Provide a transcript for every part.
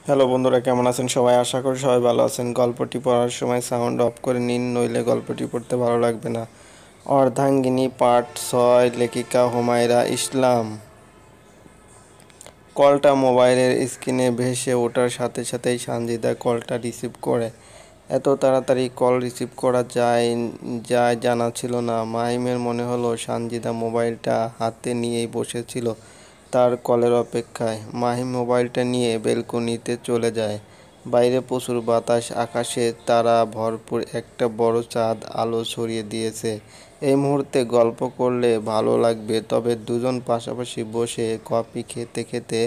Hello বন্ধুরা, কেমন আছেন সবাই? আশা করি সবাই ভালো আছেন। গল্পটি পড়ার সময় সাউন্ড অফ করে নিন, নইলে গল্পটি পড়তে ভালো লাগবে না। অর্ধাঙ্গিনী পার্ট 6, লেখিকা হুমায়রা ইসলাম। কলটা মোবাইলের স্ক্রিনে ভেসে ওঠার সাথে সাথেই সানজিদা কলটা রিসিভ করে। এত তাড়াতাড়ি কল রিসিভ করা যায় জানা ছিল না। মাহিমের মনে হলো সানজিদা মোবাইলটা হাতে নিয়েই বসেছিল তার কলের অপেক্ষায়। মাহিম মোবাইলটা নিয়ে বেলকনিতে চলে যায়। বাইরে প্রচুর বাতাস, আকাশে তারা ভরপুর, একটা বড় চাঁদ আলো ছড়িয়ে দিয়েছে। এই মুহূর্তে গল্প করলে ভালো লাগবে, তবে দুজন পাশাপাশি বসে কফি খেতে খেতে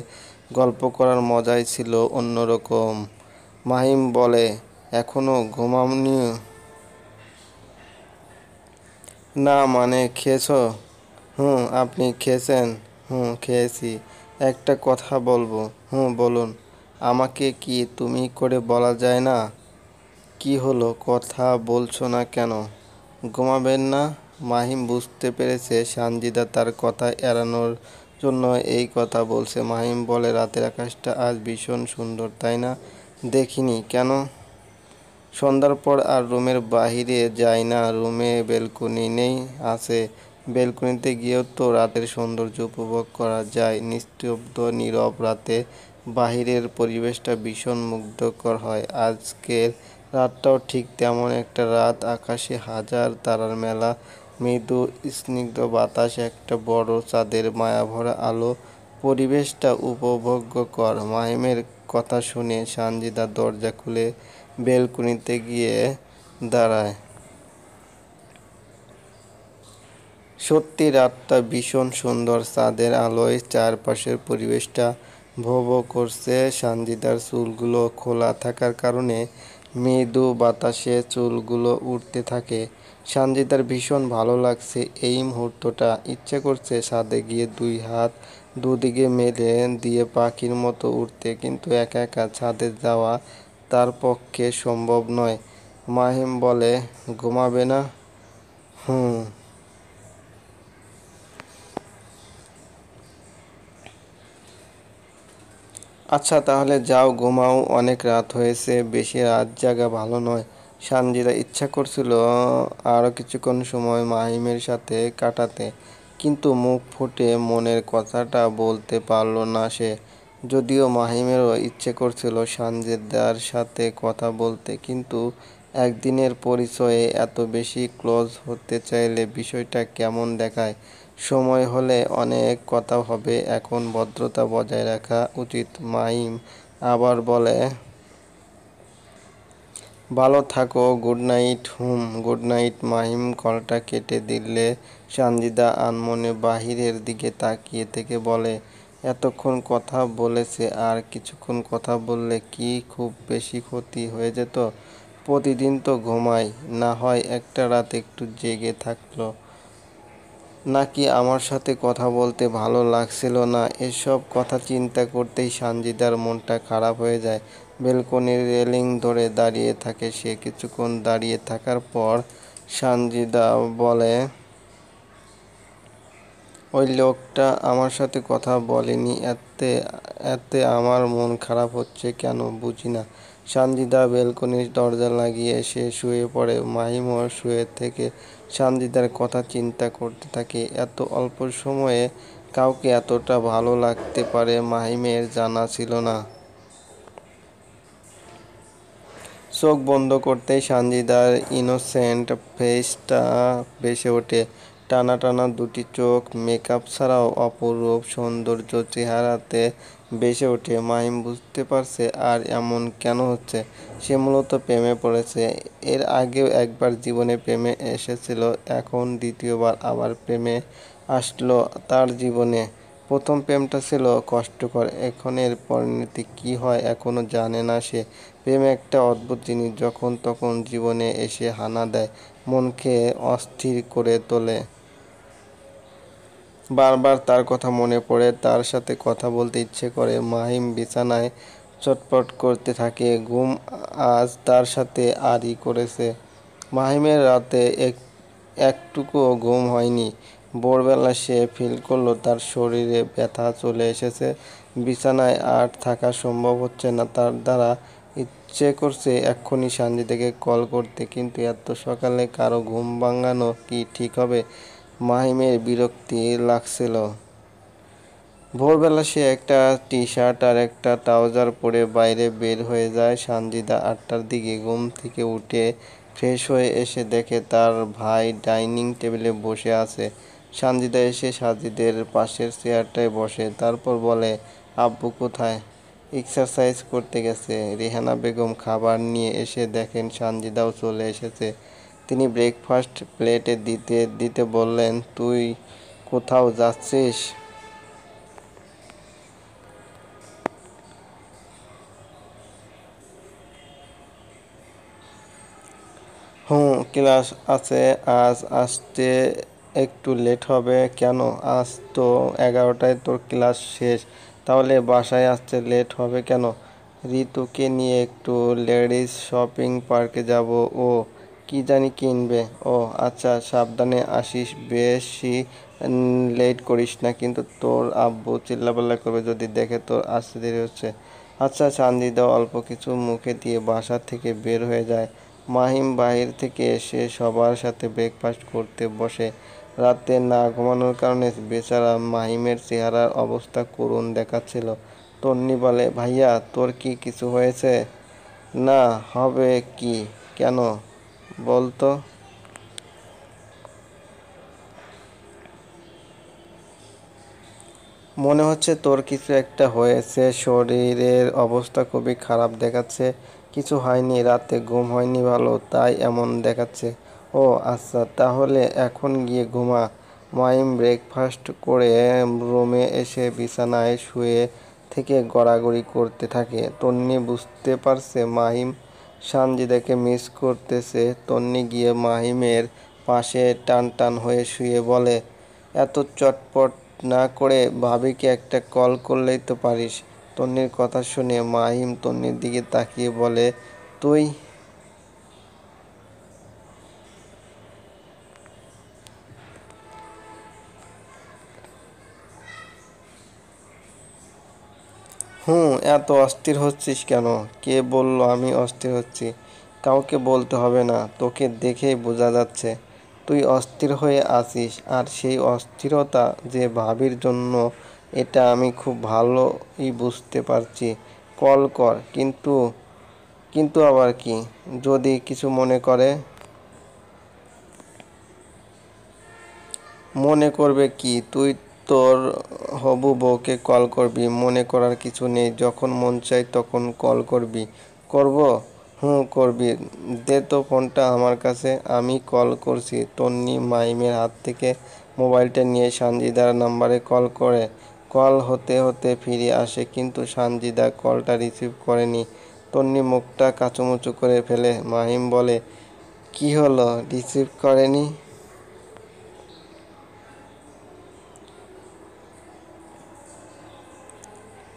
গল্প করার মজাই ছিল অন্যরকম। মাহিম বলে, এখনো ঘুমাওনি? না মানে, খেয়েছো? হুম। আপনি খেয়েছেন? হুম, খেয়েছি। একটা কথা বলবো। হুম, বলুন। আমাকে কি তুমি করে বলা যায় না? কি হলো, কথা বলছো না কেন? ঘুমাবেন না? মাহিম বুঝতে পেরেছে সানজিদা তার কথা এড়ানোর জন্য এই কথা বলছে। মাহিম বলে, রাতের আকাশটা আজ ভীষণ সুন্দর, তাই না? দেখিনি কেন? সন্ধ্যার পর আর রুমের বাহিরে যাই না। রুমে বেলকনি নেই? আছে। বেলকনিতে গিয়েও তো রাতের সৌন্দর্য উপভোগ করা যায়। নিস্তব্ধ নীরব রাতে বাহিরের পরিবেশটা ভীষণ মুগ্ধকর হয়। আজকের রাতটাও ঠিক তেমন একটা রাত। আকাশে হাজার তারার মেলা, মৃদু স্নিগ্ধ বাতাস, একটা বড় চাঁদের মায়াভরা আলো। পরিবেশটা উপভোগ্যকর। মাহিমের কথা শুনে সানজিদা দরজা খুলে বেলকনিতে গিয়ে দাঁড়ায়। সত্যি রাতটা ভীষণ সুন্দর। চাঁদের আলোয় চারপাশের পরিবেশটা ভোঁ ভোঁ করছে। সানজিদার চুলগুলো খোলা থাকার কারণে মৃদু বাতাসে চুলগুলো উড়তে থাকে। সানজিদার ভীষণ ভালো লাগছে এই মুহূর্তটা। ইচ্ছে করছে ছাদে গিয়ে দুই হাত দুদিকে মেলে দিয়ে পাখির মতো উড়তে, কিন্তু একা একা ছাদে যাওয়া তার পক্ষে সম্ভব নয়। মাহিম বলে, ঘুমাবে না? হুম। আচ্ছা তাহলে যাও, ঘুমাও। অনেক রাত হয়েছে, বেশি রাত জাগা ভালো নয়। সানজিদা ইচ্ছা করছিল আরও কিছুক্ষণ সময় মাহিমের সাথে কাটাতে, কিন্তু মুখ ফুটে মনের কথাটা বলতে পারল না সে। যদিও মাহিমেরও ইচ্ছে করছিল সানজিদার সাথে কথা বলতে, কিন্তু একদিনের পরিচয়ে এত বেশি ক্লোজ হতে চাইলে বিষয়টা কেমন দেখায়। সময় হলে অনেক কথা হবে, এখন ভদ্রতা বজায় রাখা উচিত। মাহিম আবার বলে, ভালো থাকো, গুড নাইট। হুম, গুড নাইট। মাহিম কলটা কেটে দিলে সানজিদা আনমনে বাহিরের দিকে তাকিয়ে থেকে বলে, এতক্ষণ কথা বলেছে, আর কিছুক্ষণ কথা বললে কি খুব বেশি ক্ষতি হয়ে যেত? প্রতিদিন তো ঘুমাই, না হয় একটা রাত একটু জেগে থাকলো। নাকি আমার সাথে কথা বলতে ভালো লাগছিল না? এসব কথা চিন্তা করতেই সানজিদার মনটা খারাপ হয়ে যায়। বেলকনির রেলিং ধরে দাঁড়িয়ে থাকে সে। কিছুক্ষণ দাঁড়িয়ে থাকার পর সানজিদা বলে, ওই লোকটা আমার সাথে কথা বলেনি, এতে এতে আমার মন খারাপ হচ্ছে কেন বুঝি না। সানজিদা বেলকনির দরজা লাগিয়ে সে শুয়ে পড়ে। মাহিমও শুয়ে থেকে সানজিদার কথা চিন্তা করতে থাকে। এত অল্প সময়ে কাউকে এতটা ভালো লাগতে পারে মাহিমের জানা ছিল না। চোখ বন্ধ করতেই সানজিদার ইনোসেন্ট ফেসটা ভেসে ওঠে। টানা টানা দুটি চোখ, মেকআপ ছাড়াও অপরূপ সৌন্দর্য চেহারাতে ভেসে ওঠে। মাহিম বুঝতে পারছে আর এমন কেন হচ্ছে। সে মূলত প্রেমে পড়েছে। এর আগেও একবার জীবনে প্রেমে এসেছিল, এখন দ্বিতীয়বার আবার প্রেমে আসলো তার জীবনে। প্রথম প্রেমটা ছিল কষ্টকর, এখন এর পরিণতি কী হয় এখনও জানে না সে। প্রেম একটা অদ্ভুত জিনিস, যখন তখন জীবনে এসে হানা দেয়, মনকে অস্থির করে তোলে। বারবার তার কথা মনে পড়ে, তার সাথে কথা বলতে ইচ্ছে করে। মাহিম বিছানায় চটপট করতে থাকে। ঘুম আজ তার সাথে আড়ি করেছে। মাহিমের রাতে একটুকুও ঘুম হয়নি। ভোরবেলা সে ফিল করলো তার শরীরে ব্যথা চলে এসেছে, বিছানায় আর থাকা সম্ভব হচ্ছে না তার দ্বারা। ইচ্ছে করছে এক্ষুনি সানজিদাকে কল করতে, কিন্তু এত সকালে কারো ঘুম ভাঙানো কি ঠিক হবে? মাহিমের বিরক্তি লাগছিল। ভোরবেলা সে একটা টি-শার্ট আর একটা ট্রাউজার পরে বাইরে বের হয়ে যায়। সানজিদা 8টার দিকে ঘুম থেকে উঠে ফ্রেশ হয়ে এসে দেখে তার ভাই ডাইনিং টেবিলে বসে আছে। সানজিদা এসে সাজিদের পাশের চেয়ারটায় বসে, তারপর বলে, আব্বু কোথায়? এক্সারসাইজ করতে গেছে। রেহানা বেগম খাবার নিয়ে এসে দেখেন সানজিদাও চলে এসেছে। তিনি ব্রেকফাস্ট প্লেটে দিতে দিতে বললেন, তুই কোথাও যাচ্ছিস? হুম, ক্লাস আছে। আজ আসতে একটু লেট হবে কেন? আজ তো 11টায় তোর ক্লাস শেষ। তাহলে বাসায় আসতে লেট হবে কেন? ঋতুকে নিয়ে একটু লেডিস শপিং পার্কে যাব। ও কি জানি কিনবে। ও আচ্ছা, সাবধানে আসিস, বেশি লেট করিস না, কিন্তু তোর আব্বু চিল্লাপাল্লা করবে যদি দেখে তোর আসতে দেরি হচ্ছে। আচ্ছা। সানজিদা অল্প কিছু মুখে দিয়ে বাসা থেকে বের হয়ে যায়। মাহিম বাহির থেকে এসে সবার সাথে ব্রেকফাস্ট করতে বসে। রাতে না ঘুমানোর কারণে বেচারা মাহিমের চেহারার অবস্থা করুণ দেখাচ্ছিল। তন্নি বলে, ভাইয়া তোর কি কিছু হয়েছে? না, হবে কি? কেন বলতো? মনে হচ্ছে তোর কিছু একটা হয়েছে, শরীরের অবস্থা খুবই খারাপ দেখাচ্ছে। কিছু হয়নি, রাতে ঘুম হয়নি ভালো, তাই এমন দেখাচ্ছে। ও আচ্ছা, তাহলে এখন গিয়ে ঘুমা। মাহিম ব্রেকফাস্ট করে রুমে এসে বিছানায় শুয়ে থেকে গড়াগড়ি করতে থাকে। তন্নি বুঝতে পারছে মাহিম সানজিদাকে মিস করতেছে। তন্নি গিয়ে মাহিমের পাশে টান টান হয়ে শুয়ে বলে, এত চটপট না করে ভাবিকে একটা কল করলেই তো পারিস। তন্নির কথা শুনে মাহিম তন্নির দিকে তাকিয়ে বলে, তুই? হুম, এত অস্থির হচ্ছিস কেন? কে বলল আমি অস্থির হচ্ছি? কাউকে বলতে হবে না, তোকে দেখেই বোঝা যাচ্ছে তুই অস্থির হয়ে আছিস। আর সেই অস্থিরতা যে ভাবির জন্য, এটা আমি খুব ভালোই বুঝতে পারছি। কল কর। কিন্তু কিন্তু আবার কি? যদি কিছু মনে করে? মনে করবে কি? তুই তোর হবু বউকে কল করবি, মনে করার কিছু নেই। যখন মন চাই তখন কল করবি। করব? হুম, করবি। দে তো ফোনটা আমার কাছে, আমি কল করছি। তন্নি মাইমের হাত থেকে মোবাইলটা নিয়ে সানজিদার নাম্বারে কল করে। কল হতে হতে ফিরে আসে, কিন্তু সানজিদা কলটা রিসিভ করেনি। তন্নি মুখটা কাঁচুমুচু করে ফেলে। মাহিম বলে, কি হলো, রিসিভ করেনি?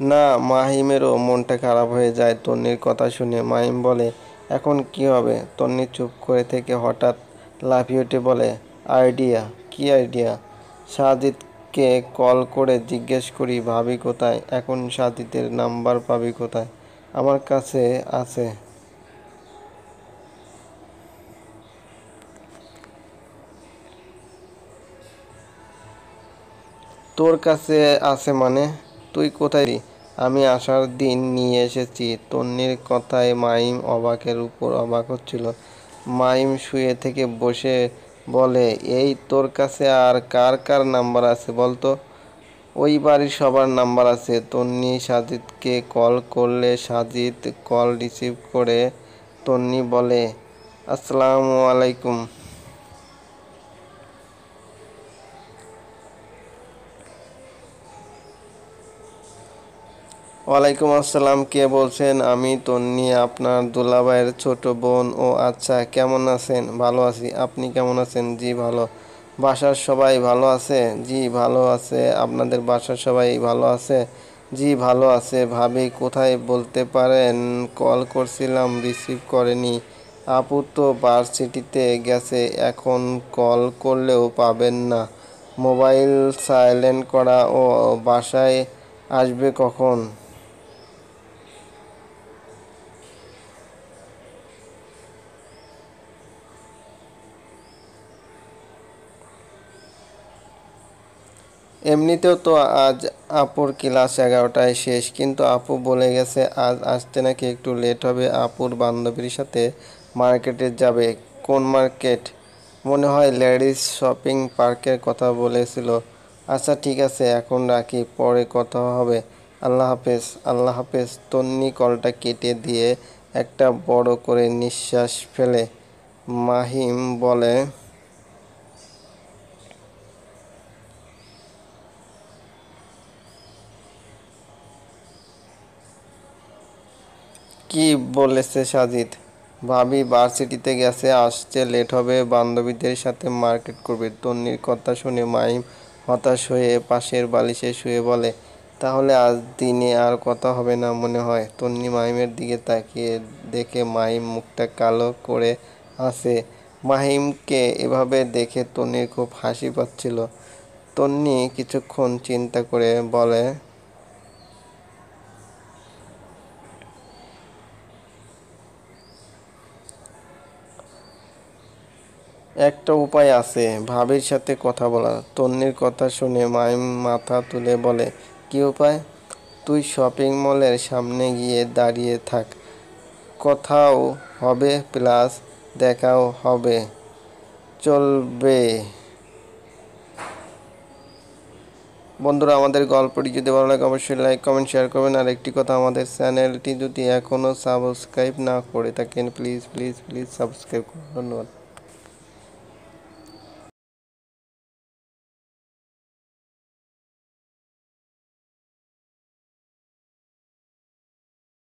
না, মাহিমেরও মনটা খারাপ হয়ে যায় তন্নির কথা শুনে। মাহিম বলে, এখন কি হবে? তন্নি চুপ করে থেকে হঠাৎ লাফিয়ে উঠে বলে, আইডিয়া। কি আইডিয়া? সাজিদকে কল করে জিজ্ঞেস করি ভাবি কোথায়। এখন সাজিদের নাম্বার পাবি কোথায়? আমার কাছে আছে। তোর কাছে আছে মানে? তুই কোথায় ছিলি? আমি আসার দিন নিয়ে এসেছি। তন্নির কথায় মাহিম অবাকের উপর অবাক হচ্ছিল। মাহিম শুয়ে থেকে বসে বলে, এই তোর কাছে আর কার কার নাম্বার আছে বলতো? ওই বাড়ির সবার নাম্বার আছে। তন্নি সাজিদকে কল করলে সাজিদ কল রিসিভ করে। তন্নি বলে, আসসালামু আলাইকুম। ওয়ালাইকুম আসসালাম, কে বলছেন? আমি তন্নি, আপনার দুলাভাইয়ের ছোট বোন। ও আচ্ছা, কেমন আছেন? ভালো আছি। আপনি কেমন আছেন? জি ভালো। বাসার সবাই ভালো আছে? জি ভালো আছে। আপনাদের বাসার সবাই ভালো আছে? জি ভালো আছে। ভাবি কোথায় বলতে পারেন? কল করছিলাম, রিসিভ করেনি। আপু তো ভার্সিটিতে গেছে, এখন কল করলেও পাবেন না। মোবাইল সাইলেন্ট করা। ও বাসায় আসবে কখন? এমনিতেও তো আজ আপুর ক্লাস 11টায় শেষ, কিন্তু আপু বলে গেছে আজ আসতে নাকি একটু লেট হবে। আপুর বান্ধবীর সাথে মার্কেটে যাবে। কোন মার্কেট? মনে হয় লেডিস শপিং পার্কের কথা বলেছিল। আচ্ছা ঠিক আছে, এখন রাখি, পরে কথা হবে। আল্লাহ হাফেজ। আল্লাহ হাফেজ। তন্নি কলটা কেটে দিয়ে একটা বড় করে নিঃশ্বাস ফেলে মাহিম বলে, কি বলেছে সাজিদ? ভাবি ভার্সিটিতে গেছে, আসতে লেট হবে, বান্ধবীদের সাথে মার্কেট করবে। তন্নির কথা শুনে মাহিম হতাশ হয়ে পাশের বালিশে শুয়ে বলে, তাহলে আজ দিনে আর কথা হবে না মনে হয়। তন্নি মাহিমের দিকে তাকিয়ে দেখে মাহিম মুখটা কালো করে আছে। মাহিমকে এভাবে দেখে তন্নির খুব হাসি পাচ্ছিল। তন্নি কিছুক্ষণ চিন্তা করে বলে, একটা উপায় আছে, ভাবির সাথে কথা বলা। তন্নির কথা শুনে মাইম মাথা তুলে বলে, কি উপায়? তুই শপিং মলের সামনে গিয়ে দাঁড়িয়ে থাক, কথাও হবে প্লাস দেখাও হবে। চলবে? বন্ধুরা, আমাদের গল্পটি যদি ভালো লাগে অবশ্যই লাইক কমেন্ট শেয়ার করবেন। আর একটি কথা, আমাদের চ্যানেলটি যদি এখনও সাবস্ক্রাইব না করে থাকেন প্লিজ প্লিজ প্লিজ সাবস্ক্রাইব করুন। ধন্যবাদ।